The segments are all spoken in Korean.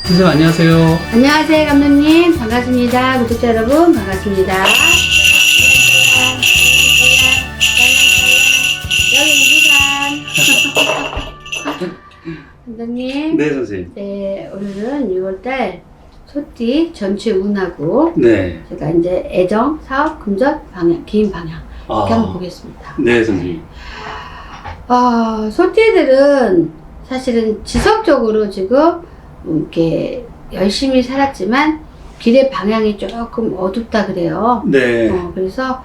선생님 안녕하세요. 안녕하세요, 감독님. 반갑습니다. 구독자 여러분, 반갑습니다. 여기는 부산. 감독님. 네, 선생님. 네, 오늘은 6월달 소띠 전체 운하고 네. 제가 이제 애정, 사업, 금전, 방향, 개인 방향 이렇게 한번 보겠습니다. 네, 선생님. 소띠들은 사실은 지속적으로 지금 이렇게 열심히 살았지만 길의 방향이 조금 어둡다 그래요. 네. 그래서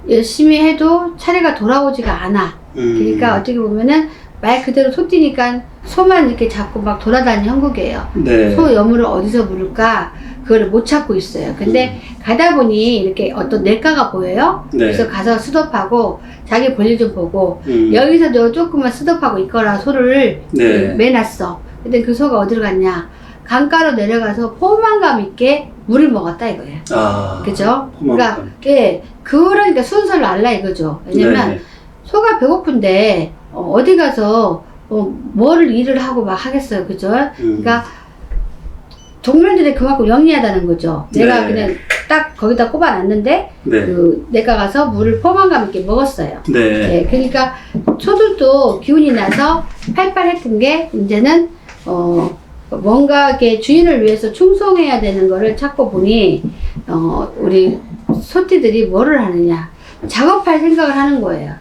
열심히 해도 차례가 돌아오지가 않아. 그러니까 어떻게 보면은 말 그대로 소띠니까 소만 이렇게 잡고 막 돌아다니는 형국이에요. 네. 소 여물을 어디서 물을까 그거를 못 찾고 있어요. 근데 가다 보니 이렇게 어떤 냇가가 보여요. 네. 그래서 가서 스톱하고 자기 볼일 좀 보고 여기서도 조금만 스톱하고 있거라 소를 네. 매놨어. 근데 그 소가 어디로 갔냐? 강가로 내려가서 포만감 있게 물을 먹었다 이거예요. 그죠? 그러니까 그러니까 순서를 알라 이거죠. 왜냐면 네. 소가 배고픈데 어디 가서 뭐를 일을 하고 막 하겠어요. 그죠? 그러니까 동물들이 그만큼 영리하다는 거죠. 내가 네. 그냥 딱 거기다 꼽아놨는데 네. 내가 가서 물을 포만감 있게 먹었어요. 네. 네, 그러니까 소들도 기운이 나서 팔팔했던 게 이제는 뭔가 이렇게 주인을 위해서 충성해야 되는 거를 찾고 보니 우리 소띠들이 뭐를 하느냐, 작업할 생각을 하는 거예요.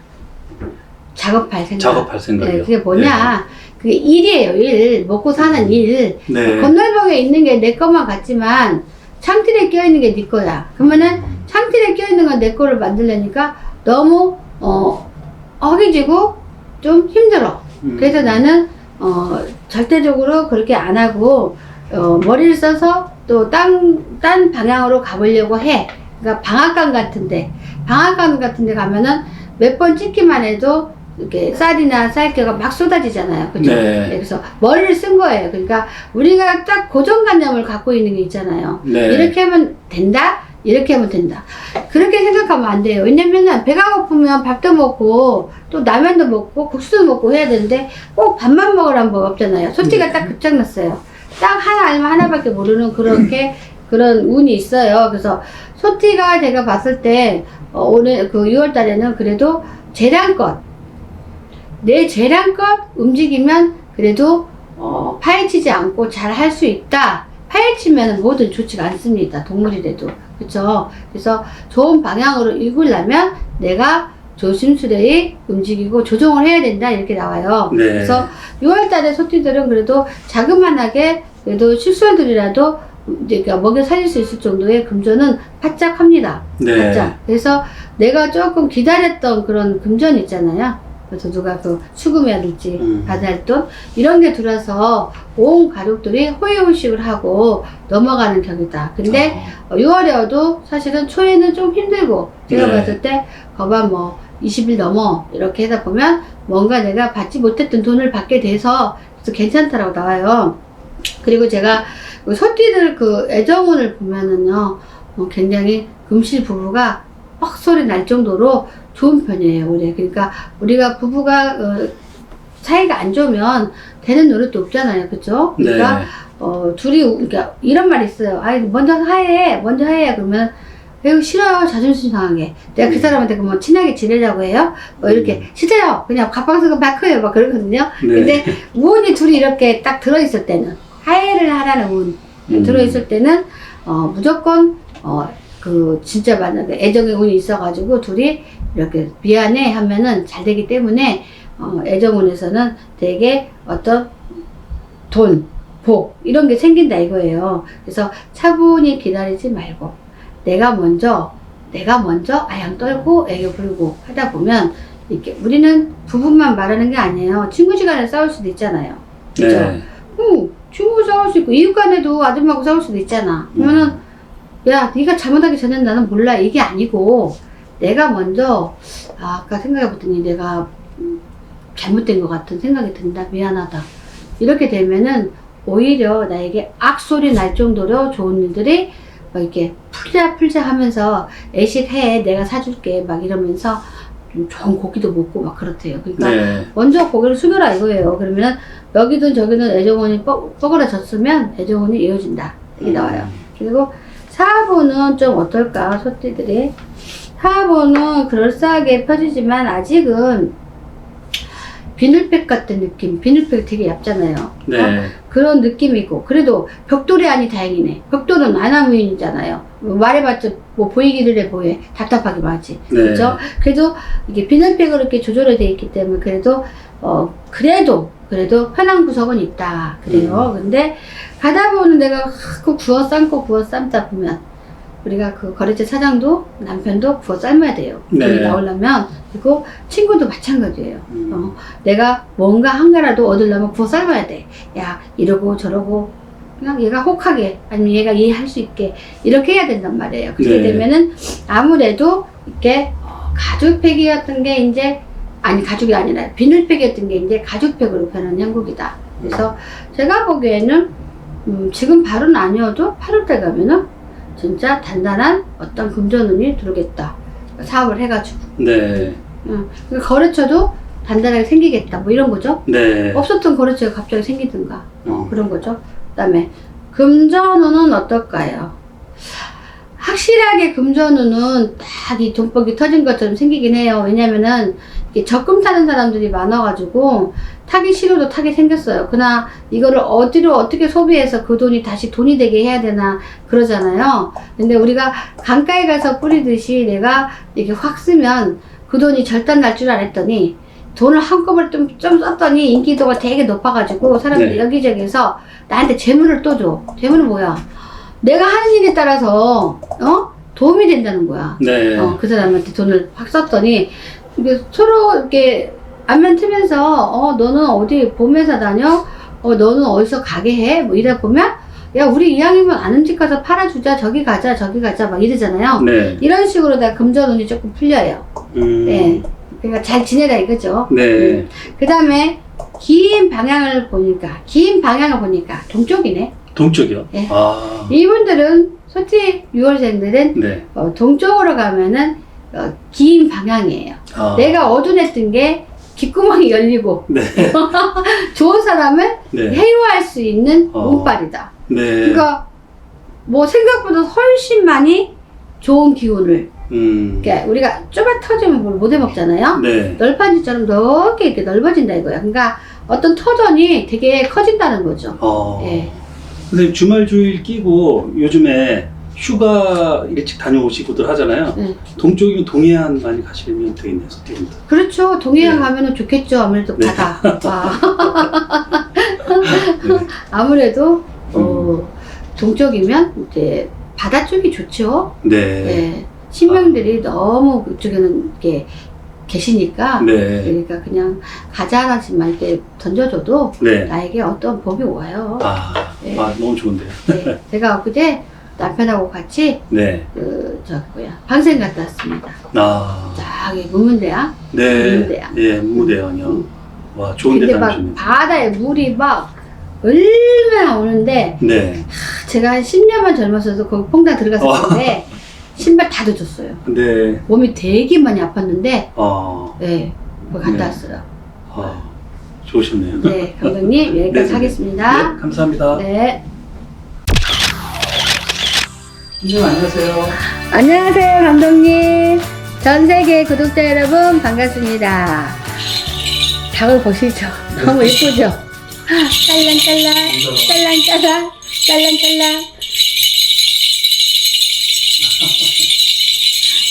작업할 생각. 작업할 생각이요. 네, 그게 뭐냐, 그게 일이에요. 일, 먹고 사는 일. 네. 건널병에 있는 게 내 것만 같지만 창틀에 껴있는 게 네 거야. 그러면은 창틀에 껴있는 건 내 거를 만들려니까 너무 허기지고 좀 힘들어. 그래서 나는 절대적으로 그렇게 안 하고 머리를 써서 또 딴 방향으로 가보려고 해. 그러니까 방앗간 같은데 가면은 몇 번 찍기만 해도 이렇게 쌀이나 쌀겨가 막 쏟아지잖아요. 그죠? 네. 그래서 머리를 쓴 거예요. 그러니까 우리가 딱 고정관념을 갖고 있는 게 있잖아요. 네. 이렇게 하면 된다? 이렇게 하면 된다. 그렇게 생각하면 안 돼요. 왜냐면은 배가 고프면 밥도 먹고 또 라면도 먹고 국수도 먹고 해야 되는데 꼭 밥만 먹으라는 법 없잖아요. 소띠가 딱 급장났어요. 딱 하나 아니면 하나밖에 모르는 그렇게 그런 운이 있어요. 그래서 소띠가 제가 봤을 때 오늘 그 6월 달에는 그래도 재량껏 내 재량껏 움직이면 그래도 파헤치지 않고 잘 할 수 있다. 파헤치면 뭐든 좋지가 않습니다. 동물이라도. 그쵸? 그래서 좋은 방향으로 이끌려면 내가 조심스레이 움직이고 조정을 해야 된다. 이렇게 나와요. 네. 그래서 6월 달에 소띠들은 그래도 자그만하게 그래도 실수들이라도 그러니까 먹여 살릴 수 있을 정도의 금전은 바짝합니다. 네. 바짝. 그래서 내가 조금 기다렸던 그런 금전 있잖아요. 그래서 누가 그 수금이라든지 받을 돈 이런 게 들어서 온 가족들이 호의호식을 하고 넘어가는 격이다. 근데 6월에도 사실은 초에는 좀 힘들고 제가 네. 봤을 때 거봐 뭐 20일 넘어 이렇게 하다 보면 뭔가 내가 받지 못했던 돈을 받게 돼서 그래서 괜찮다라고 나와요. 그리고 제가 소띠들 그 애정운을 보면은요 굉장히 금실 부부가 뻑소리 날 정도로 좋은 편이에요. 그러니까 우리가 부부가 사이가 안 좋으면 되는 노릇도 없잖아요. 그죠? 그러니까 네. 둘이 그러니까 이런 말이 있어요. 아이 먼저 하해 그러면 에휴 싫어요. 자존심 상하게 내가 그 사람한테 뭐 친하게 지내려고 해요. 이렇게 싫어요. 그냥 갑방석은 마크예요. 막 그러거든요. 네. 근데 운이 둘이 이렇게 딱 들어있을 때는 하해를 하라는 운 들어있을 때는 무조건 그 진짜 만약에 애정의 운이 있어가지고 둘이 이렇게 미안해 하면은 잘 되기 때문에 애정운에서는 되게 어떤 돈, 복 이런 게 생긴다 이거예요. 그래서 차분히 기다리지 말고 내가 먼저 아양 떨고 애교 부르고 하다 보면 이렇게 우리는 부부만 말하는 게 아니에요. 친구지간에 싸울 수도 있잖아요. 그죠? 네. 친구 싸울 수 있고 이웃 간에도 아줌마하고 싸울 수도 있잖아. 그러면은 야 네가 잘못하기 전엔 나는 몰라 이게 아니고 내가 먼저 아까 생각해봤더니 내가 잘못된 것 같은 생각이 든다. 미안하다. 이렇게 되면은 오히려 나에게 악소리 날 정도로 좋은 일들이 막 이렇게 풀자 하면서 애식해 내가 사줄게 막 이러면서 좀 좋은 고기도 먹고 막 그렇대요. 그러니까 네. 먼저 고기를 숙여라 이거예요. 그러면 여기든 저기든 애정원이 뻐그러졌으면 애정원이 이어진다. 이게 나와요. 그리고 4번은 좀 어떨까, 소띠들이. 4번은 그럴싸하게 펴지지만 아직은 비늘백 같은 느낌. 비늘백 되게 얇잖아요. 네. 그런 느낌이고, 그래도 벽돌이 아니 다행이네. 벽돌은 아나무인이잖아요. 뭐 말해봤자 뭐 보이기를 해 뭐해. 답답하기만 하지. 네. 그렇죠? 그래도 이게 비늘백으로 이렇게 조절이 되어 있기 때문에 그래도 그래도 편한 구석은 있다. 그래요. 근데 가다 보면 내가 그 구워 삶고 구워 삶다 보면 우리가 그 거래처 사장도 남편도 구워 삶아야 돼요. 네. 돈이 나오려면. 그리고 친구도 마찬가지예요. 내가 뭔가 한 개라도 얻으려면 구워 삶아야 돼. 야, 이러고 저러고 그냥 얘가 혹하게 아니면 얘가 이해할 수 있게 이렇게 해야 된단 말이에요. 그렇게 네. 되면은 아무래도 이렇게 가죽팩이었던 게 이제 아니 가죽이 아니라 비닐팩이었던 게 이제 가죽팩으로 변한 형국이다. 그래서 제가 보기에는 지금 바로는 아니어도 8월달 가면은 진짜 단단한 어떤 금전운이 들어오겠다. 사업을 해가지고. 네. 거래처도 단단하게 생기겠다. 뭐 이런 거죠. 네. 없었던 거래처가 갑자기 생기든가. 그런 거죠. 그 다음에 금전운은 어떨까요? 확실하게 금전운은 딱 이 돈복이 터진 것처럼 생기긴 해요. 왜냐면은 이게 적금 타는 사람들이 많아가지고 타기 싫어도 타게 생겼어요. 그러나 이거를 어디로 어떻게 소비해서 그 돈이 다시 돈이 되게 해야 되나 그러잖아요. 근데 우리가 강가에 가서 뿌리듯이 내가 이렇게 확 쓰면 그 돈이 절단 날 줄 알았더니 돈을 한꺼번에 좀 썼더니 인기도가 되게 높아가지고 사람들이 네. 여기저기서 나한테 재물을 또 줘. 재물은 뭐야? 내가 하는 일에 따라서 도움이 된다는 거야. 네. 그 사람한테 돈을 확 썼더니 이게 서로 이렇게 안면 트면서 너는 어디 봄회사 다녀? 너는 어디서 가게 해? 뭐 이러다 보면 야 우리 이왕이면 아는 집 가서 팔아주자. 저기 가자 저기 가자 막 이러잖아요. 네. 이런 식으로 다 금전운이 조금 풀려요. 네. 그러니까 잘 지내라 이거죠. 네. 그 다음에 긴 방향을 보니까 동쪽이네. 동쪽이요? 네. 아. 이분들은 솔직히 6월생들은 네. 동쪽으로 가면은 긴 방향이에요. 아. 내가 얻어냈던 게 귓구멍이 열리고 네. 좋은 사람을 네. 해유할 수 있는 운빨이다. 네. 그러니까 뭐 생각보다 훨씬 많이 좋은 기운을 그러니까 우리가 좁아 터지면 뭘 못 해먹잖아요. 네. 널판지처럼 넓게 이렇게 넓어진다 이거야. 그러니까 어떤 터전이 되게 커진다는 거죠. 예. 선생님 주말 주일 끼고 요즘에 휴가 일찍 다녀오시고들 하잖아요. 네. 동쪽이면 동해안 많이 가시면 되겠네요. 서태분들. 그렇죠. 동해안 네. 가면은 좋겠죠. 아무래도 네. 바다. 네. 아무래도 동쪽이면 이제 바다 쪽이 좋죠. 네. 네. 신명들이 너무 그쪽에는 이렇게 계시니까. 네. 그러니까 그냥 과자 하나씩만 이렇게 던져줘도 네. 나에게 어떤 복이 와요. 네. 너무 좋은데요. 네. 제가 엊그제 남편하고 같이 네. 방생 갔다 왔습니다. 저기 문문대야. 네. 문무대야. 예, 문무대원이요. 와, 좋은 데 근데 막 다니시네요. 바다에 물이 막 얼마나 오는데 네. 제가 한 10년만 젊었어도 거기 퐁당 들어갔었는데 신발 다 젖었어요. 네. 몸이 되게 많이 아팠는데 네, 거기 갔다 네. 왔어요. 좋으셨네요. 네, 감독님 여기까지 네, 하겠습니다. 네, 감사합니다. 네. 선생님 안녕하세요. 안녕하세요, 감독님. 전 세계 구독자 여러분 반갑습니다. 닭을 보시죠. 너무 예쁘죠? 짤랑짤랑, 짤랑짤랑, 짤랑짤랑.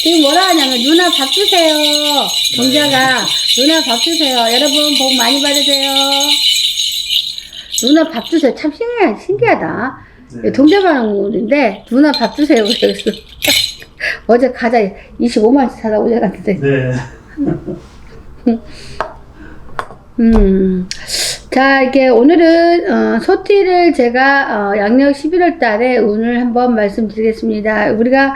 지금 뭐라 하냐면 누나 밥 주세요. 동자가 누나 밥 주세요. 여러분 복 많이 받으세요. 누나 밥 주세요. 참 신기하다. 네. 동자반응인데 누나 밥 주세요. 그래서 어제 과자 25만원치 사다 올려놨는데. 네. 자, 이렇게 오늘은 소띠를 제가 양력 11월 달에 운을 한번 말씀드리겠습니다. 우리가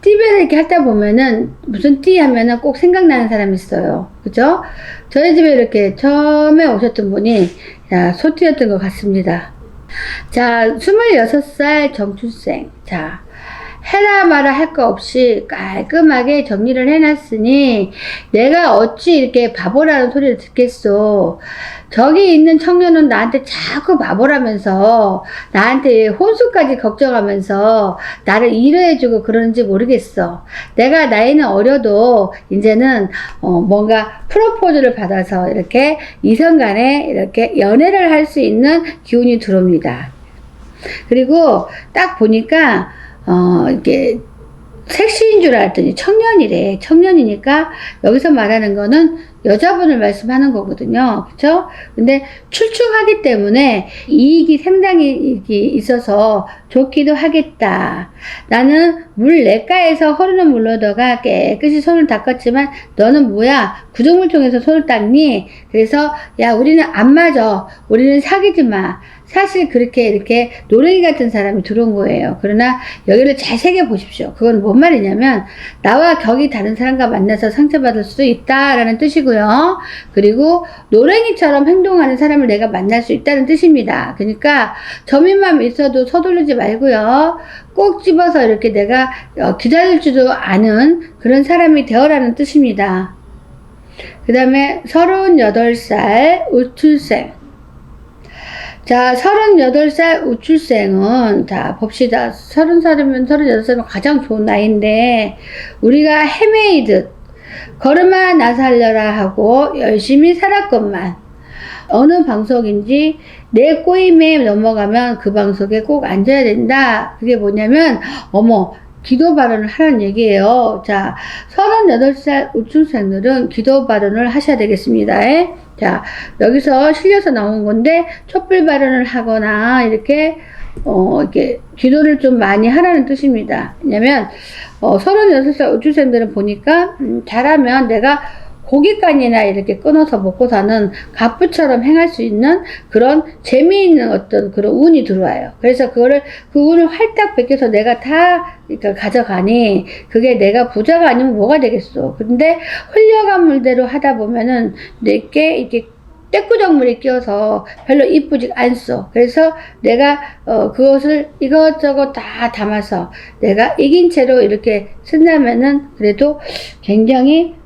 띠별을 이렇게 하다 보면은 무슨 띠 하면은 꼭 생각나는 사람이 있어요. 그죠? 저희 집에 이렇게 처음에 오셨던 분이 소띠였던 것 같습니다. 자, 26살 정출생. 자, 해라 마라 할 거 없이 깔끔하게 정리를 해놨으니 내가 어찌 이렇게 바보라는 소리를 듣겠소. 저기 있는 청년은 나한테 자꾸 바보라면서 나한테 혼수까지 걱정하면서 나를 이러해주고 그러는지 모르겠어. 내가 나이는 어려도 이제는 뭔가 프로포즈를 받아서 이렇게 이성 간에 이렇게 연애를 할 수 있는 기운이 들어옵니다. 그리고 딱 보니까 이게 섹시인 줄 알았더니 청년이래. 청년이니까 여기서 말하는 거는 여자분을 말씀하는 거거든요. 그쵸? 근데 출중하기 때문에 이익이 상당히 있어서 좋기도 하겠다. 나는 물 냇가에서 흐르는 물로 너가 깨끗이 손을 닦았지만 너는 뭐야? 구조물통에서 손을 닦니? 그래서 야, 우리는 안 맞아. 우리는 사귀지 마. 사실 그렇게 이렇게 노랭이 같은 사람이 들어온 거예요. 그러나 여기를 잘 새겨보십시오. 그건 뭔 말이냐면 나와 격이 다른 사람과 만나서 상처받을 수도 있다라는 뜻이고요. 그리고 노랭이처럼 행동하는 사람을 내가 만날 수 있다는 뜻입니다. 그러니까 점인만 있어도 서두르지 말고요. 꼭 집어서 이렇게 내가 기다릴 줄도 아는 그런 사람이 되어라는 뜻입니다. 그 다음에 38살 우출생. 자, 38살 우출생은, 자, 봅시다. 30살이면 38살이면 가장 좋은 나이인데, 우리가 헤매이듯, 걸음아 나 살려라 하고 열심히 살았건만, 어느 방송인지 내 꼬임에 넘어가면 그 방송에 꼭 앉아야 된다. 그게 뭐냐면, 어머, 기도 발언을 하라는 얘기예요. 자, 38살 우출생들은 기도 발언을 하셔야 되겠습니다. 자, 여기서 실려서 나온 건데, 촛불 발언을 하거나, 이렇게 기도를 좀 많이 하라는 뜻입니다. 왜냐면, 36살 우출생들은 보니까, 잘하면 내가 고깃간이나 이렇게 끊어서 먹고 사는 갑부처럼 행할 수 있는 그런 재미있는 어떤 그런 운이 들어와요. 그래서 그 운을 활딱 베껴서 내가 다 그러니까 가져가니 그게 내가 부자가 아니면 뭐가 되겠어. 근데 흘려간 물대로 하다 보면은 내게 이렇게 떼꾸정물이 끼어서 별로 이쁘지 않소. 그래서 내가 그것을 이것저것 다 담아서 내가 이긴 채로 이렇게 쓴다면은 그래도 굉장히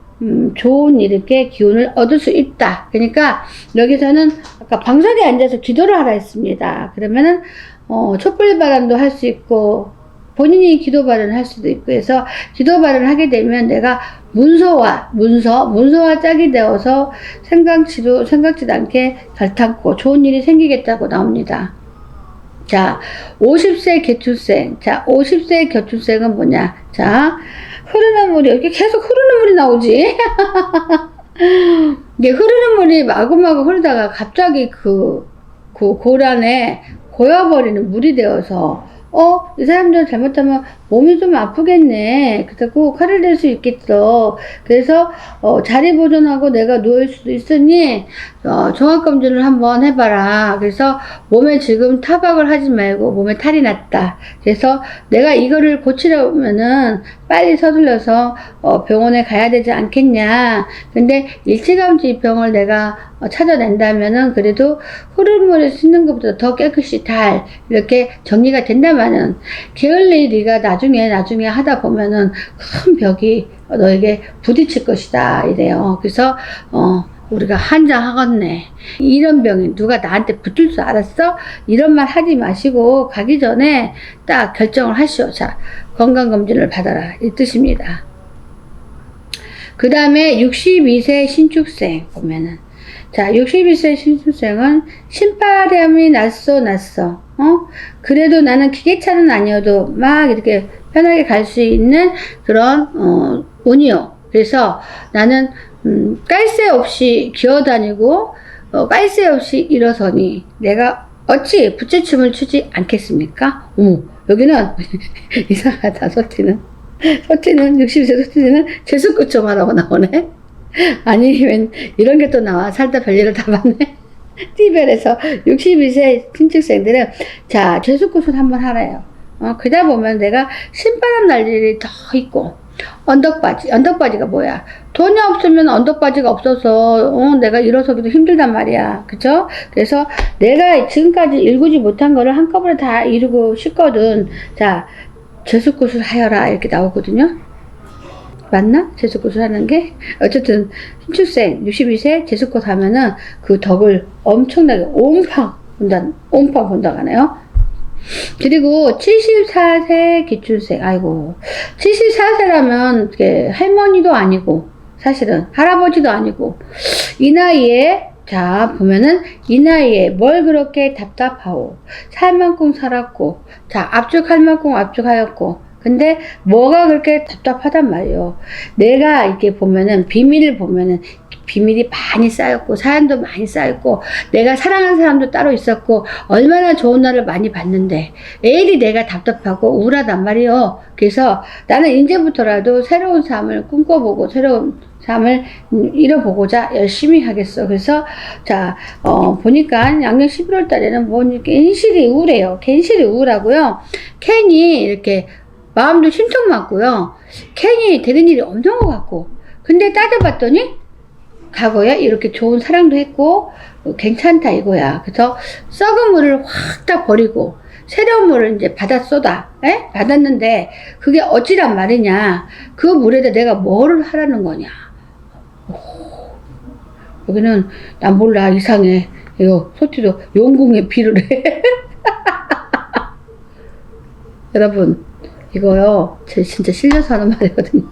좋은 이렇게 기운을 얻을 수 있다. 그러니까 여기서는 아까 방석에 앉아서 기도를 하라 했습니다. 그러면은 촛불 발언도 할 수 있고 본인이 기도 발언을 할 수도 있고 해서 기도 발언을 하게 되면 내가 문서와 짝이 되어서 생각지도 않게 결탄코 좋은 일이 생기겠다고 나옵니다. 자, 50세 개출생. 자, 50세 개출생은 뭐냐? 자, 흐르는 물이 이렇게 계속 흐르는 물이 나오지. 이게 흐르는 물이 마구마구 흐르다가 갑자기 그 고란에 고여버리는 물이 되어서 이 사람들 잘못하면 몸이 좀 아프겠네. 그래서 꼭 칼을 댈 수 있겠어. 그래서 자리 보존하고 내가 누울 수도 있으니 종합검진을 한번 해봐라. 그래서 몸에 지금 타박을 하지 말고 몸에 탈이 났다. 그래서 내가 이거를 고치려면은 빨리 서둘러서 병원에 가야 되지 않겠냐. 근데 일찌감치 병을 내가 찾아낸다면은 그래도 흐름물에 씻는 것보다 더 깨끗이 이렇게 정리가 된다면은 게을리 네가 나중에 하다 보면은 큰 벽이 너에게 부딪힐 것이다 이래요. 그래서 우리가 한장하겠네. 이런 병이 누가 나한테 붙을 줄 알았어? 이런 말 하지 마시고 가기 전에 딱 결정을 하시오. 자, 건강검진을 받아라 이 뜻입니다. 그 다음에 62세 신축생 보면은 자, 62세 신축생은 신바람이 났어. 그래도 나는 기계차는 아니어도 막 이렇게 편하게 갈 수 있는 그런 운이요. 그래서 나는 깔새 없이 기어다니고 깔새 없이 일어서니 내가 어찌 부채춤을 추지 않겠습니까? 여기는 이상하다. 소티는 60세 소티는 재수끝 좀 하라고 나오네. 아니 웬 이런 게 또 나와. 살다 별일을 다 봤네. 티벨에서 62세 신축생들은 자 재수굿을 한번 하래요. 그러다 보면 내가 신바람 날 일이 더 있고 언덕바지가 뭐야? 돈이 없으면 언덕바지가 없어서 내가 일어서기도 힘들단 말이야. 그쵸? 그래서 내가 지금까지 일구지 못한 거를 한꺼번에 다 이루고 싶거든. 자, 제수굿을 하여라 이렇게 나오거든요. 맞나? 제수굿을 하는 게? 어쨌든 신축생 62세 제수굿 하면은 그 덕을 엄청나게 온팡 본다고 하네요. 그리고 74세 기춘생, 아이고 74세라면 할머니도 아니고 사실은 할아버지도 아니고 이 나이에 자 보면은 이 나이에 뭘 그렇게 답답하오, 살 만큼 살았고 자 압축할 만큼 압축하였고 근데 뭐가 그렇게 답답하단 말이에요. 내가 이렇게 보면은 비밀을 보면은 비밀이 많이 쌓였고 사연도 많이 쌓였고 내가 사랑하는 사람도 따로 있었고 얼마나 좋은 날을 많이 봤는데 애일이 내가 답답하고 우울하단 말이에요. 그래서 나는 이제부터라도 새로운 삶을 꿈꿔보고 새로운 삶을 이뤄보고자 열심히 하겠어. 그래서 자 보니까 양력 11월 달에는 뭐 괜시리 우울해요. 괜시리 우울하고요. 괜히 이렇게 마음도 심통 맞고요. 괜히 되는 일이 없는 것 같고 근데 따져봤더니 과거에 이렇게 좋은 사랑도 했고 괜찮다 이거야. 그래서 썩은 물을 확 다 버리고 새로운 물을 이제 받아 쏟아 받았는데 그게 어찌란 말이냐. 그 물에다 내가 뭐를 하라는 거냐. 여기는 난 몰라 이상해. 이거 소티도 용궁에 비를 해. 여러분 이거요 제 진짜 실려서 하는 말이거든요.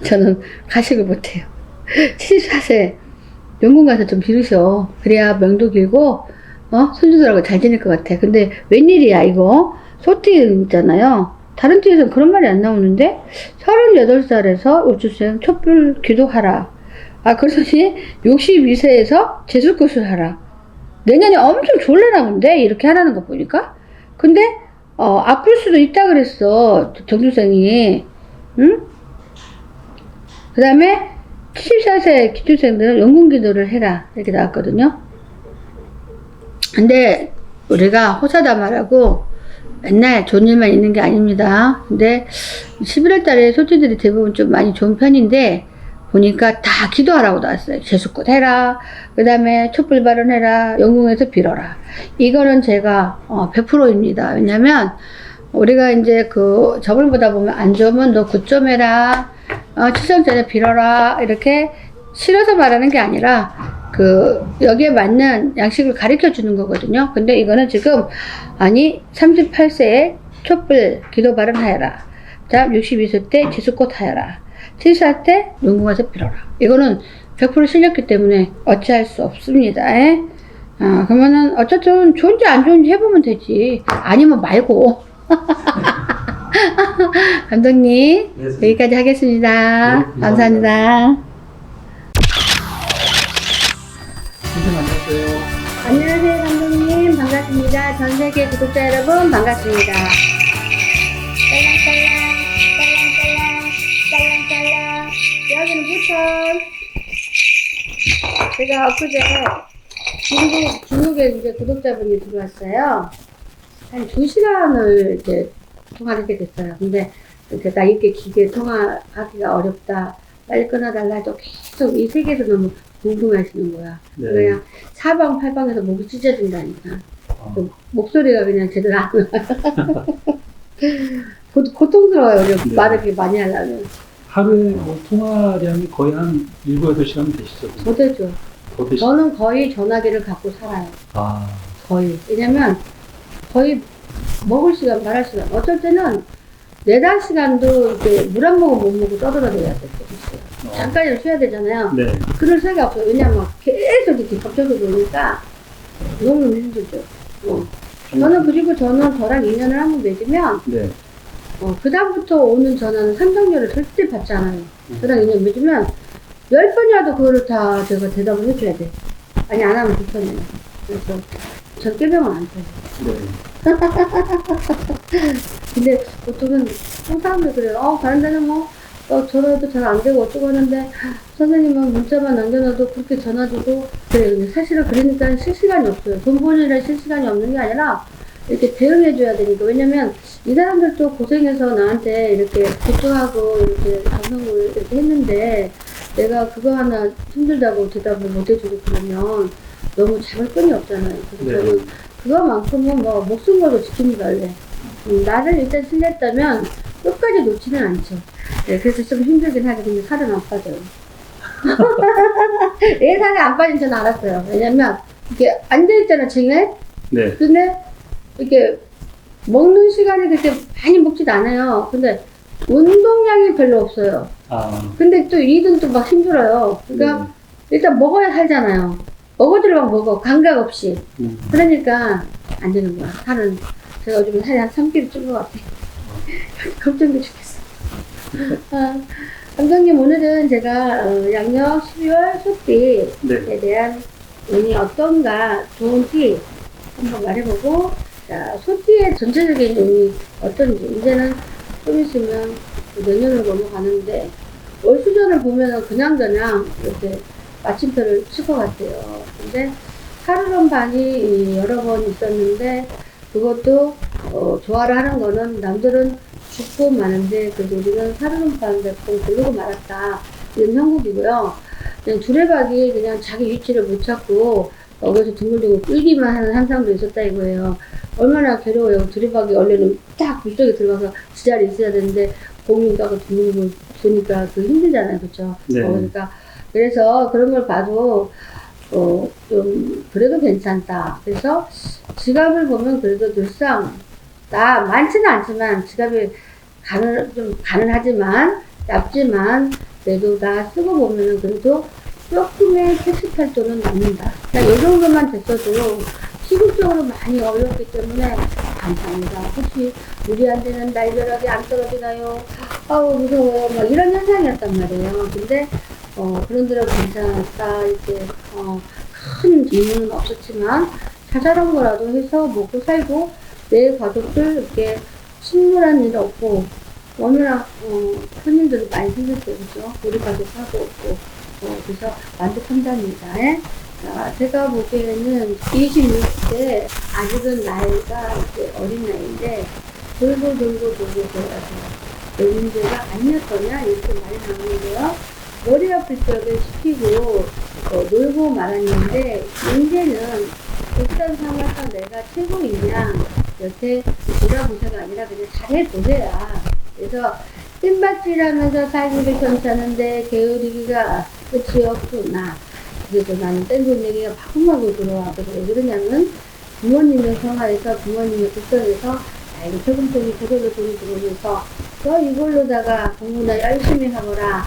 저는 가식을 못해요. 74세 영국 가서 좀 비르셔. 그래야 명도 길고 손주들하고 잘 지낼 것 같아. 근데 웬일이야 이거 소티 있잖아요. 다른 팀에서는 그런 말이 안 나오는데 38살에서 우주생 촛불 기도하라. 그러더니 62세에서 제수굿을 하라. 내년에 엄청 졸래나 본데 이렇게 하라는 거 보니까. 근데 아플 수도 있다 그랬어 정주생이. 응? 그 다음에 74세 기초생들은 영궁기도를 해라 이렇게 나왔거든요. 근데 우리가 호사다마라고 맨날 좋은 일만 있는 게 아닙니다. 근데 11월 달에 소띠들이 대부분 좀 많이 좋은 편인데 보니까 다 기도하라고 나왔어요. 제수굿 해라. 그 다음에 촛불 발언해라. 영궁에서 빌어라. 이거는 제가 100%입니다. 왜냐면 우리가 이제 그 저걸 보다 보면 안 좋으면 너 굿 좀 해라. 추석 전에 빌어라. 이렇게 싫어서 말하는 게 아니라 여기에 맞는 양식을 가르쳐 주는 거거든요. 근데 이거는 지금 아니 38세에 촛불 기도 발언하여라. 자 62세 때 제수꽃 하여라. 74세 때 영궁에서 빌어라. 이거는 100% 실렸기 때문에 어찌할 수 없습니다. 그러면은 어쨌든 좋은지 안 좋은지 해보면 되지. 아니면 말고. 감독님 네, 여기까지 하겠습니다. 네, 감사합니다. 선생님 만났어요. 안녕하세요 감독님 반갑습니다. 전세계 구독자 여러분 반갑습니다. 딸랑딸랑 여기는 부천. 제가 엊그제 중국에 이제 구독자분이 들어왔어요. 한 2시간을 이렇게 통화를 하게 됐어요. 근데 이렇게 나 이렇게 길게 통화하기가 어렵다. 빨리 끊어달라 해도 계속 이 세계에서 너무 궁금해 하시는 거야. 네. 그냥 사방팔방에서 목이 찢어진다니까. 목소리가 그냥 제대로 안 나와. 고통스러워요. 네. 말을 그렇게 많이 하려면. 하루에 뭐 통화량이 거의 한 7, 8시간 되시죠? 더 되죠. 더 되시죠? 저는 거의 전화기를 갖고 살아요. 거의. 왜냐면 거의 먹을 시간, 말할 시간. 어쩔 때는 4-5시간도 이렇게 물 한 모금 못 먹고 떠들어대야 될 때도 있어요. 잠깐이라도 쉬어야 되잖아요. 네. 그럴 새가 없어요. 왜냐면 막 계속 이렇게 겹쳐서 노니까 너무 힘들죠. 그리고 저는 저랑 인연을 한번 맺으면, 네. 그다음부터 오는 전화는 삼성전을 절대 받지 않아요. 저랑 인연 맺으면 10번이라도 그거를 다 제가 대답을 해줘야 돼. 아니, 안 하면 불편해요. 그래서 전 깨병은 안 쳐요. 네. 근데 보통은 사람들 그래요. 다른 데는 뭐 전화도 잘 안 되고 어쩌고 하는데 선생님은 문자만 남겨놔도 그렇게 전화 주고 그래. 근데 사실은 그러니까 실시간이 없어요. 돈 버느라 실시간이 없는 게 아니라 이렇게 대응해줘야 되니까. 왜냐면 이 사람들도 고생해서 나한테 이렇게 집중하고 이렇게 방송을 이렇게 했는데 내가 그거 하나 힘들다고 대답을 못 해주고 그러면 너무 잡을 끈이 없잖아요. 그래서 저는 그거만큼은 뭐 목숨 걸고 지킵니다, 원래. 나를 일단 신뢰했다면 끝까지 놓지는 않죠. 네, 그래서 좀 힘들긴 하죠. 근데 살은 안 빠져요. 왜 살이 안 빠진 줄 알았어요. 왜냐면 이게 앉아있잖아, 쟁에. 네. 근데 이렇게 먹는 시간이 그렇게 많이 먹지도 않아요. 근데 운동량이 별로 없어요. 아, 근데 또 일은 또 막 힘들어요. 그러니까 일단 먹어야 살잖아요. 먹어들 막 먹어. 감각 없이. 그러니까 안 되는 거야. 살은. 제가 요즘에 살이 한 3kg 찐 것 같아. 걱정도 죽겠어. 아, 감독님, 오늘은 제가 양력 12월 소띠에 네. 대한 운이 어떤가 좋은 띠 한번 말해보고, 자, 소띠의 전체적인 운이 어떤지, 이제는 좀 있으면 내년으로 넘어가는데, 올 수전을 보면은 그냥저냥 이렇게 마침표를 칠 것 같아요. 근데 하루론 반이 여러 번 있었는데, 그것도 조화를 하는 거는 남들은 죽고 마는데 그래도 우리는 하루는 반 몇번 굴르고 말았다, 이런 형국이고요. 그냥 두레박이 그냥 자기 위치를 못 찾고 거기서 둥글둥글 끌기만 하는 현상도 있었다 이거예요. 얼마나 괴로워요. 두레박이 원래는 딱 물속에 들어가서 지자리에 있어야 되는데 공이 가고 둥글둥글 도니까 그 힘들잖아요. 그렇죠? 네. 그러니까 그래서 그런 걸 봐도 좀 그래도 괜찮다. 그래서 지갑을 보면 그래도 늘상 나 많지는 않지만 지갑이 좀 가능하지만 얇지만 그래도 나 쓰고 보면은 그래도 조금의 캐시탈 돈은 남는다. 그러니까 이 정도만 됐어도 시국적으로 많이 어렵기 때문에 감사합니다. 혹시 우리한테는 날벼락이 안 떨어지나요? 아우 무서워요. 막 이런 현상이었단 말이에요. 근데 그런 데로 괜찮았다. 이렇게 큰 의미는 없었지만 자잘한 거라도 해서 먹고 살고 내 가족들 이렇게 침몰한 일 없고 너무나 손님들이 많이 생겼어요. 그죠? 우리 가족하고 없고 그래서 만족한답니다. 예? 자, 제가 보기에는 26세 아직은 나이가 이제 어린 나이인데 돌고 돌아서 내 문제가 아니었더냐 이렇게 말이 나오는데요. 머리 아플 적에 시키고 놀고 말았는데 이제는 일단 상황에서 내가 최고이냐 여태 돌아보세가 아니라 그냥 잘해보세요. 그래서 뗀밭질하면서 살기를 괜찮은데 게으르기가 끝이 없구나. 그래서 나는 뗀돈 얘기가 마구마구 들어와. 그래서 왜 그러냐면 부모님의 성화에서 부모님의 국선에서 나에게 조금씩 저절로 돈이 들어오면서 너 이걸로다가 공부나 열심히 하거라.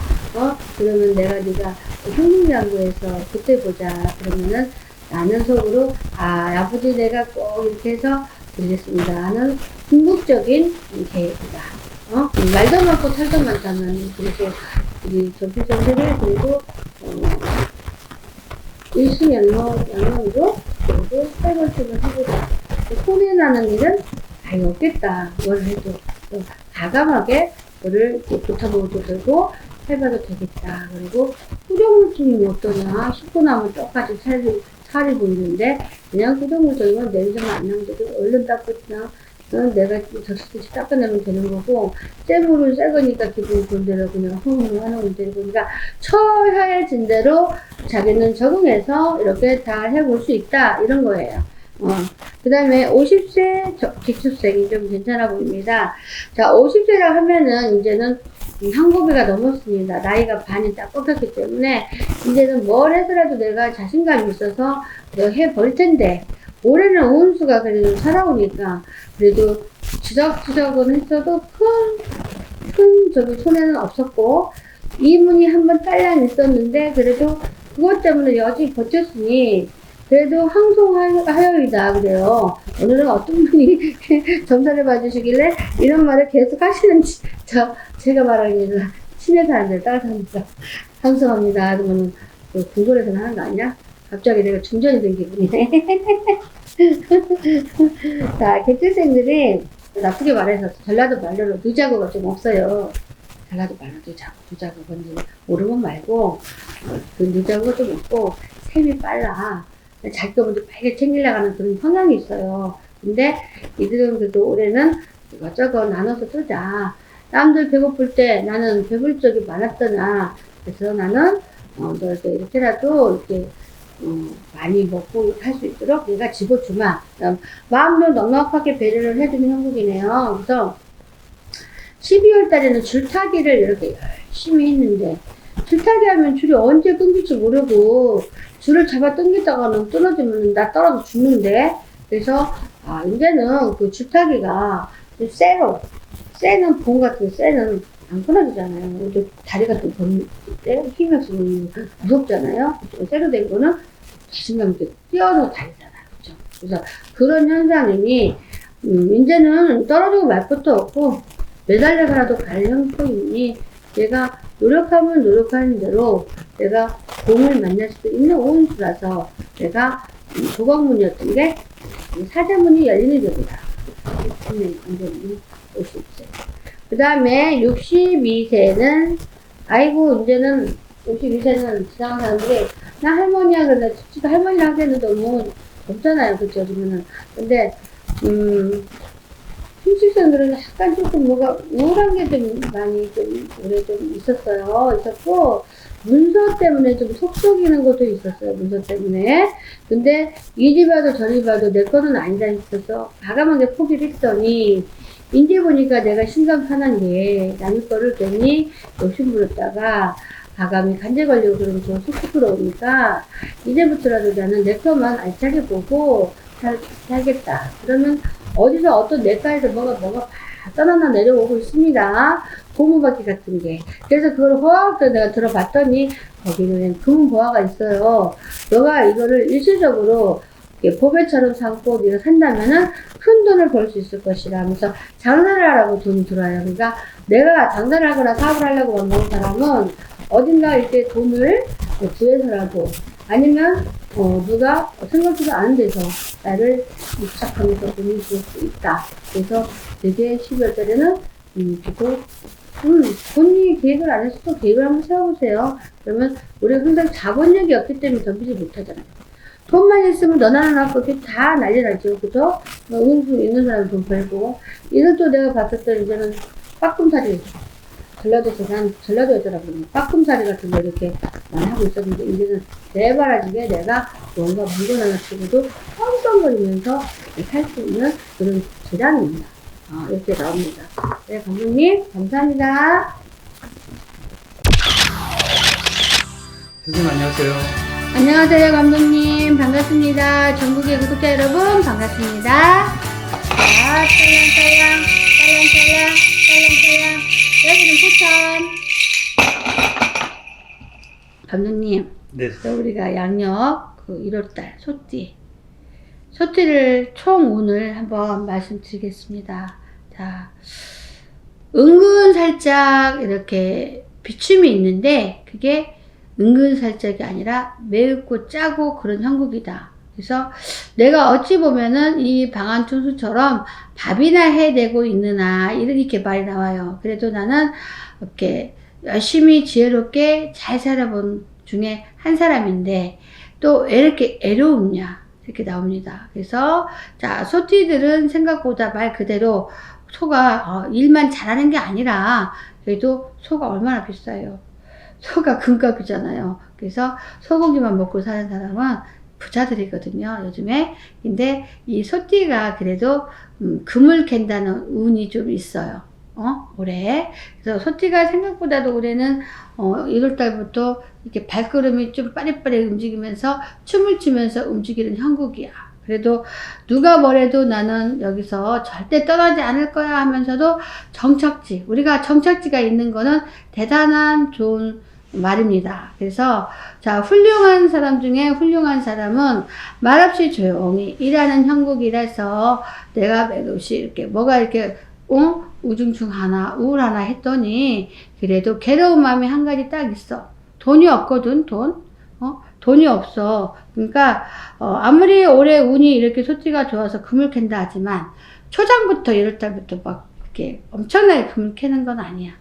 그러면 내가 네가 흉흉양구해서 그때 보자. 그러면은 나는 속으로 아버지 내가 꼭 이렇게 해서 드리겠습니다 하는 궁극적인 계획이다. 말도 많고 살도 많다면 그래서 우리 전필전세를 그리고 일심양명으로 그리고 살벌심을 해보자. 손해나는 일은 아예 없겠다. 뭘 해도 과감하게 그거를 붙어보도 되고 해봐도 되겠다. 그리고 후정물증이 어떠냐 씻고 나면 똑같이 살이 보이는데 그냥 후정물증이면 냄새가 안 나는데도 얼른 닦았나 내가 적시듯이 닦아내면 되는 거고 쇠물은 새 거니까 기분이 좋은 대로 그냥 흥흥 하는 되는 거니까 처해진 대로 자기는 적응해서 이렇게 다 해볼 수 있다 이런 거예요. 그 다음에 50세 직수생이 좀 괜찮아 보입니다. 자, 50세라 하면은 이제는 한고비가 넘었습니다. 나이가 반이 딱 꺾였기 때문에 이제는 뭘 해서라도 내가 자신감이 있어서 내가 해볼 텐데 올해는 운수가 그래도 살아오니까 그래도 지적은 했어도 큰 저기 손해는 없었고 이문이 한번 딸랑 있었는데 그래도 그것 때문에 여지 버텼으니 그래도 항송하여이다 그래요. 오늘은 어떤 분이 점사를 봐주시길래 이런 말을 계속 하시는지 제가 말하기에는 친해 사람들 따라합니다. 항송합니다. 그러면 궁궐에서는 하는 거 아니야? 갑자기 내가 중전이 된 기분이네. 자, 개출생들이 나쁘게 말해서 전라도 말로는 누자고가 좀 없어요. 전라도 말로 누자고 뭔지 모르면 말고 그 누자고가 좀 없고 셈이 빨라. 자기가 먼저 빨리 챙기려고 하는 그런 성향이 있어요. 근데 이들은 그래도 올해는 이것저것 나눠서 쓰자. 남들 배고플 때 나는 배불 적이 많았더나. 그래서 나는 너한테 이렇게라도 이렇게 많이 먹고 할 수 있도록 내가 집어주마. 마음도 넉넉하게 배려를 해주는 형국이네요. 그래서 12월 달에는 줄타기를 이렇게 열심히 했는데, 줄타기 하면 줄이 언제 끊길지 모르고, 줄을 잡아 당기다가는 끊어지면 나 떨어져 죽는데, 그래서, 이제는 그 줄타기가 쇠는 봉 같은 쇠는 안 끊어지잖아요. 또 다리 같은 때 힘이 없으면 무섭잖아요. 쇠로 된 거는 자신감 있게 뛰어서 다니잖아요. 그죠? 그래서 그런 현상이니, 이제는 떨어지고 말 것도 없고, 매달려서라도 갈 형편이니, 내가 노력하면 노력하는 대로 내가 공을 만날 수도 있는 운수라서 내가 조각문이었던 게 사자문이 열리는 겁니다. 완전히 50세. 그 다음에 62세는, 아이고, 이제는 52세는 지나간 사람들이, 나 할머니야. 그런데 진짜 할머니랑 하기에는 너무 없잖아요. 그쵸? 그러면은. 근데, 60세들은 약간 조금 뭐가 우울한 게 좀 많이 좀 오래 좀 있었고, 문서 때문에 좀 속 썩이는 것도 있었어요. 문서 때문에. 근데 이리 봐도 저리 봐도 내 거는 아니다 했어서 과감하게 포기를 했더니, 이제 보니까 내가 심장 편한 게 남의 거를 괜히 욕심부렸다가 과감히 간제 걸리고 그러면 좀 속 부끄러우니까 이제부터라도 나는 내 거만 알차게 보고 살겠다. 그러면 어디서 어떤 냇가에서 뭐가 다 떠나나 내려오고 있습니다. 고무바퀴 같은 게. 그래서 그걸 호화롭게 내가 들어봤더니 거기는 금은 보화가 있어요. 너가 이거를 일시적으로 보배처럼 삼고 네가 산다면은 큰 돈을 벌 수 있을 것이라 하면서 장사를 하라고 돈이 들어와요. 그러니까 내가 장사를 하거나 사업을 하려고 만든 사람은 어딘가 이렇게 돈을 구해서라도 아니면 누가 생각지도 않은 데서 나를 입착하면서 돈을 줄 수 있다. 그래서 되게 12월 달에는 본인이 계획을 안 했어도 계획을 한번 세워보세요. 그러면 우리가 항상 자본력이 없기 때문에 덤비지 못하잖아요. 돈만 있으면 너나 나나 그렇게 다 난리 나죠. 그죠? 운수 있는 사람 돈 벌고. 이는 또 내가 봤을 때 이제는 빠꿈살이, 전라도에서 난 전라도 여자라고 그러면 빠꿈살이 같은 거 이렇게 많이 하고 있었는데, 이제는 내바라지게 내가 뭔가 물건 하나 치고도 떵떵거리면서 살 수 있는 그런 기량입니다. 이렇게 나옵니다. 네, 감독님, 감사합니다. 선생님 안녕하세요. 안녕하세요, 감독님. 반갑습니다. 전국의 구독자 여러분, 반갑습니다. 자, 짤랑짤랑, 여기는 포천. 감독님, 네. 우리가 양력 1월달 소띠를 총 운을 한번 말씀드리겠습니다. 자, 은근 살짝 이렇게 비춤이 있는데 그게 은근 살짝이 아니라 매우고 짜고 그런 형국이다. 그래서 내가 어찌 보면은 이 방한춘수처럼 밥이나 해내고 있느나 이렇게 말이 나와요. 그래도 나는 이렇게 열심히 지혜롭게 잘 살아본 중에 한 사람인데 또 왜 이렇게 애로움냐 이렇게 나옵니다. 그래서 자, 소띠들은 생각보다 말 그대로 소가 일만 잘하는 게 아니라 그래도 소가 얼마나 비싸요. 소가 금값이잖아요. 그래서 소고기만 먹고 사는 사람은 부자들이거든요, 요즘에. 근데 이 소띠가 그래도 금을 캔다는 운이 좀 있어요. 올해. 그래서 소띠가 생각보다도 올해는 1월달부터 이렇게 발걸음이 좀 빠릿빠릿 움직이면서 춤을 추면서 움직이는 형국이야. 그래도 누가 뭐래도 나는 여기서 절대 떠나지 않을 거야 하면서도 정착지, 우리가 정착지가 있는 거는 대단한 좋은 말입니다. 그래서 자, 훌륭한 사람 중에 훌륭한 사람은 말없이 조용히 일하는 형국이라서 내가 맥없이 이렇게 뭐가 이렇게 우중충하나 우울하나 했더니 그래도 괴로운 마음이 한 가지 딱 있어. 돈이 없거든. 돈이 없어. 그러니까 아무리 올해 운이 이렇게 소띠가 좋아서 금을 캔다 하지만 초장부터 1월달부터 막 이렇게 엄청나게 금을 캐는 건 아니야.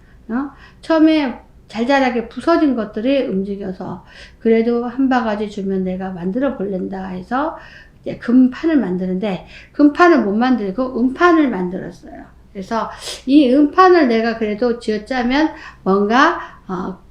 처음에 잘잘하게 부서진 것들이 움직여서 그래도 한 바가지 주면 내가 만들어 볼랜다 해서 이제 금판을 만드는데 금판을 못 만들고 음판을 만들었어요. 그래서 이 음판을 내가 그래도 쥐어짜면 뭔가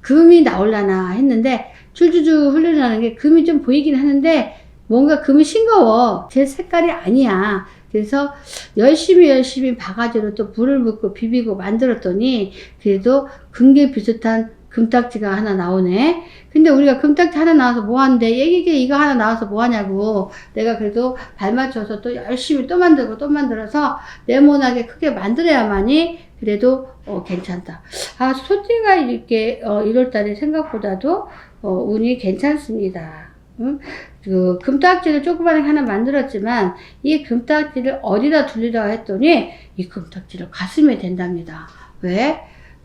금이 나올라나 했는데 줄줄줄 흘러나는 게 금이 좀 보이긴 하는데 뭔가 금이 싱거워. 제 색깔이 아니야. 그래서 열심히 바가지로 또 불을 붓고 비비고 만들었더니 그래도 금괴 비슷한 금딱지가 하나 나오네. 근데 우리가 금딱지 하나 나와서 뭐 하는데 얘기게 이거 하나 나와서 뭐 하냐고. 내가 그래도 발 맞춰서 또 열심히 또 만들고 또 만들어서 네모나게 크게 만들어야만이 그래도 괜찮다. 아, 소띠가 이렇게 1월달에 생각보다도 운이 괜찮습니다. 응? 그 금딱지를 조그마하게 하나 만들었지만 이 금딱지를 어디다 둘리라고 했더니 이 금딱지를 가슴에 댄답니다. 왜?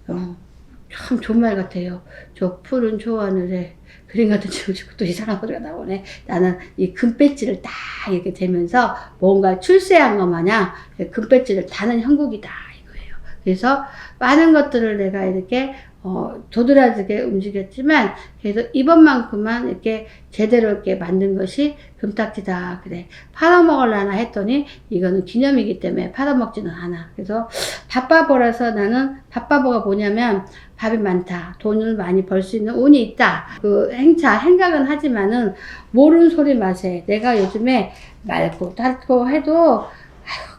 참 좋은 말 같아요. 저 푸른 초하늘에 그림 같은 지우지고 또 이상한 소리가 나오네. 나는 이 금배지를 딱 이렇게 대면서 뭔가 출세한 것 마냥 금배지를 다는 형국이다 이거예요. 그래서 많은 것들을 내가 이렇게 도드라지게 움직였지만 그래도 이번만큼만 이렇게 제대로 이렇게 만든 것이 금딱지다. 그래. 팔아먹으려나 했더니 이거는 기념이기 때문에 팔아먹지는 않아. 그래서 밥바보라서 나는 밥바보가 뭐냐면 밥이 많다. 돈을 많이 벌 수 있는 운이 있다. 그 행각은 하지만은 모르는 소리 맛에 내가 요즘에 맑고 닳고 해도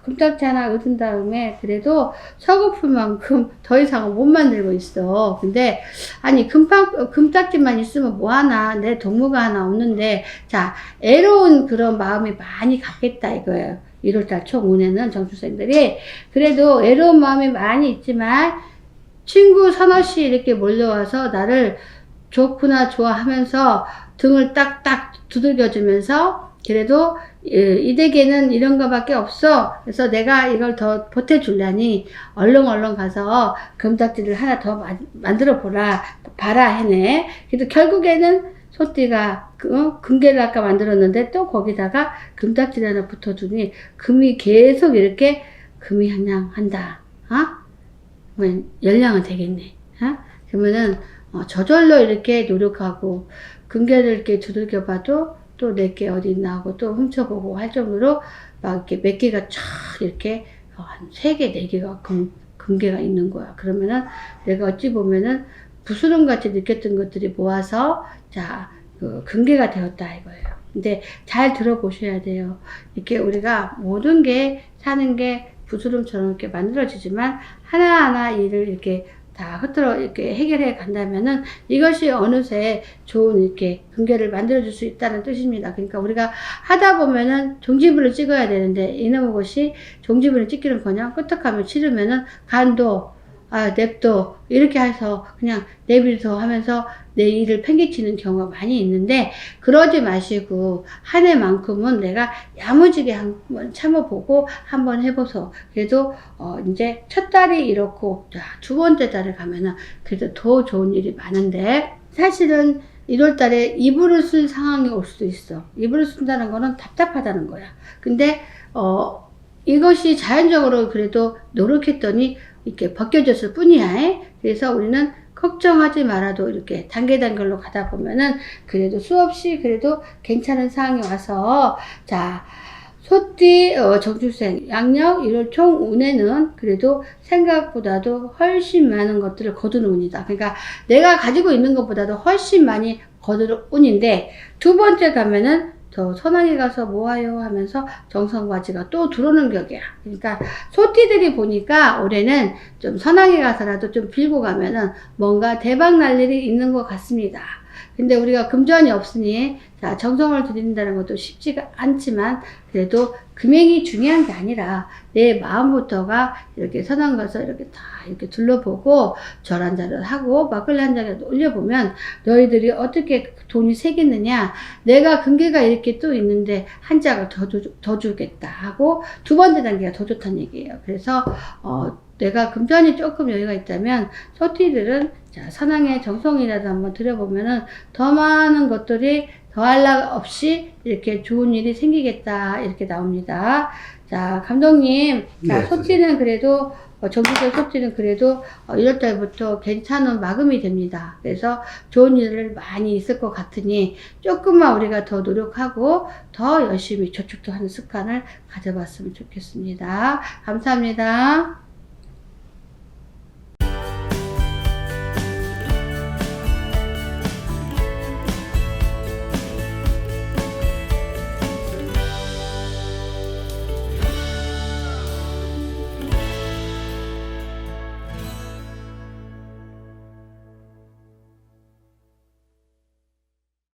금딱지 하나 얻은 다음에 그래도 서글플만큼 더 이상은 못 만들고 있어. 근데 아니 금딱지만 있으면 뭐하나. 내 동무가 하나 없는데 자 애로운 그런 마음이 많이 갖겠다 이거예요. 1월달 총 운에는 정수생들이 그래도 애로운 마음이 많이 있지만 친구 서너씩 이렇게 몰려와서 나를 좋구나 좋아하면서 등을 딱딱 두들겨주면서 그래도 이 댁에는 이런 거밖에 없어. 그래서 내가 이걸 더 보태주려니 얼른 가서 금딱지를 하나 더 만들어 봐라 해네. 그래도 결국에는 소띠가 금괴를 아까 만들었는데 또 거기다가 금딱지를 하나 붙어주니 금이 계속 이렇게 금이 한양한다. 연량은 되겠네. 그러면은 저절로 이렇게 노력하고 금괴를 이렇게 두들겨 봐도 또 내게 어디 있나 하고 또 훔쳐보고 할 정도로 막 이렇게 몇 개가 쫙 이렇게 한 3개, 4개가 금괴가 있는 거야. 그러면은 내가 어찌 보면은 부스럼 같이 느꼈던 것들이 모아서 자, 그 금괴가 되었다 이거예요. 근데 잘 들어보셔야 돼요. 이렇게 우리가 모든 게 사는 게 부스럼처럼 이렇게 만들어지지만 하나하나 일을 이렇게 다 흐트러 이렇게 해결해 간다면은 이것이 어느새 좋은 이렇게 금괴를 만들어줄 수 있다는 뜻입니다. 그러니까 우리가 하다 보면은 종지부를 찍어야 되는데 이놈의 것이 종지부를 찍기는커녕 끄떡하면 치르면은 간도 냅도 이렇게 해서 그냥 내비둬 하면서 내 일을 팽개치는 경우가 많이 있는데 그러지 마시고 한 해만큼은 내가 야무지게 한번 참아보고 한번 해보소. 그래도 이제 첫 달이 이렇고 두 번째 달에 가면은 그래도 더 좋은 일이 많은데 사실은 1월 달에 이불을 쓸 상황이 올 수도 있어. 이불을 쓴다는 거는 답답하다는 거야. 근데 이것이 자연적으로 그래도 노력했더니 이렇게 벗겨졌을 뿐이야. 그래서 우리는 걱정하지 말아도 이렇게 단계로 가다 보면은 그래도 수없이 그래도 괜찮은 상황이 와서 자 소띠 정주생 양력 1월 총 운에는 그래도 생각보다도 훨씬 많은 것들을 거두는 운이다. 그러니까 내가 가지고 있는 것보다도 훨씬 많이 거두는 운인데 두 번째 가면은 더 선왕에 가서 뭐하요 하면서 정성과지가 또 들어오는 격이야. 그러니까 소띠들이 보니까 올해는 좀 선왕에 가서라도 좀 빌고 가면은 뭔가 대박 날 일이 있는 것 같습니다. 근데 우리가 금전이 없으니 자 정성을 들인다는 것도 쉽지가 않지만 그래도 금액이 중요한 게 아니라 내 마음부터가 이렇게 선왕 가서 이렇게 다 이렇게 둘러보고 절 한 잔을 하고 막걸리 한 잔을 올려보면 너희들이 어떻게 돈이 새겠느냐. 내가 금괴가 이렇게 또 있는데 한 짝을 더 주겠다 하고 두 번째 단계가 더 좋다는 얘기예요. 그래서 내가 금전이 조금 여유가 있다면 소띠들은 자 선왕의 정성이라도 한번 들여보면은 더 많은 것들이 더할 나 없이 이렇게 좋은 일이 생기겠다 이렇게 나옵니다. 자 감독님, 자 네, 소띠는 그래도 정수생 소띠는 그래도 1월달부터 괜찮은 마감이 됩니다. 그래서 좋은 일을 많이 있을 것 같으니 조금만 우리가 더 노력하고 더 열심히 저축도 하는 습관을 가져봤으면 좋겠습니다. 감사합니다.